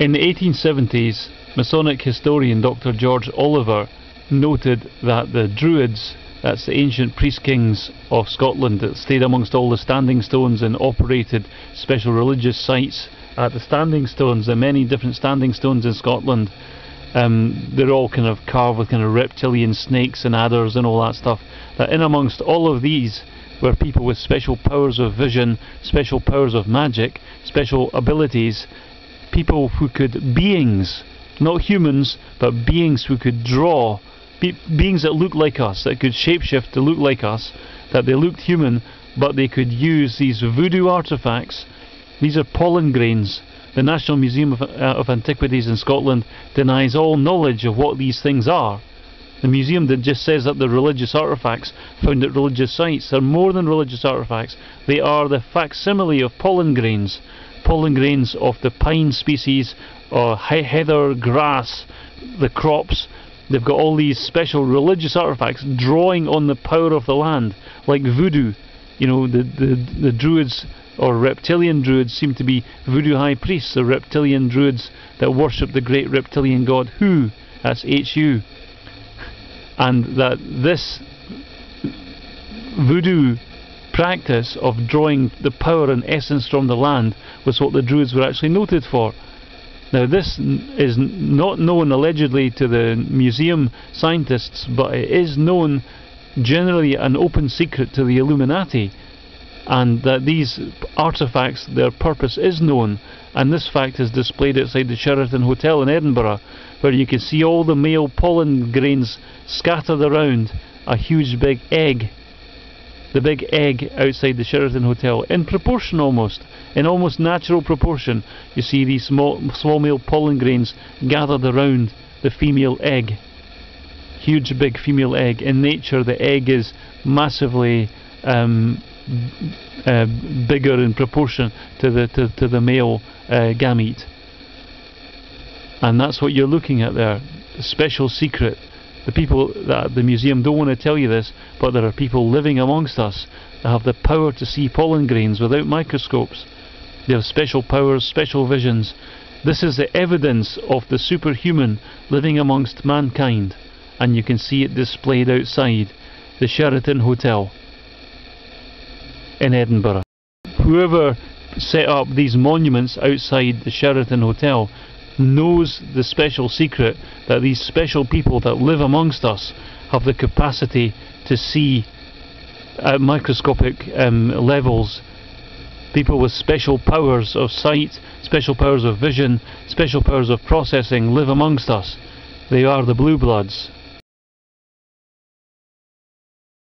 In the 1870s, Masonic historian Dr. George Oliver noted that the Druids, that's the ancient priest kings of Scotland that stayed amongst all the standing stones and operated special religious sites at the standing stones, the many different standing stones in Scotland. They're all kind of carved with kind of reptilian snakes and adders and all that stuff. That in amongst all of these were people with special powers of vision, special powers of magic, special abilities, people who could, beings, not humans, but beings who could draw, beings that looked like us, that could shapeshift to look like us, that they looked human, but they could use these voodoo artefacts. These are pollen grains. The National Museum of Antiquities in Scotland denies all knowledge of what these things are. The museum that just says that they're religious artefacts found at religious sites. They're more than religious artefacts. They are the facsimile of pollen grains of the pine species, or heather, grass, the crops. They've got all these special religious artefacts drawing on the power of the land, like voodoo. You know, the Druids, or reptilian Druids, seem to be voodoo high priests, the reptilian Druids that worship the great reptilian god Hu, that's H-U. And that this voodoo practice of drawing the power and essence from the land was what the Druids were actually noted for. Now this is not known allegedly to the museum scientists, but it is known, generally an open secret, to the Illuminati, and that these artefacts, their purpose is known, and this fact is displayed outside the Sheraton Hotel in Edinburgh, where you can see all the male pollen grains scattered around a huge big egg. The big egg outside the Sheraton Hotel, in proportion almost, in almost natural proportion, you see these small male pollen grains gathered around the female egg. Huge big female egg. In nature the egg is massively bigger in proportion to the male gamete. And that's what you're looking at there, the special secret. The people at the museum don't want to tell you this, but there are people living amongst us that have the power to see pollen grains without microscopes. They have special powers, special visions. This is the evidence of the superhuman living amongst mankind, and you can see it displayed outside the Sheraton Hotel in Edinburgh. Whoever set up these monuments outside the Sheraton Hotel knows the special secret that these special people that live amongst us have the capacity to see at microscopic levels. People with special powers of sight, special powers of vision, special powers of processing live amongst us. They are the bluebloods.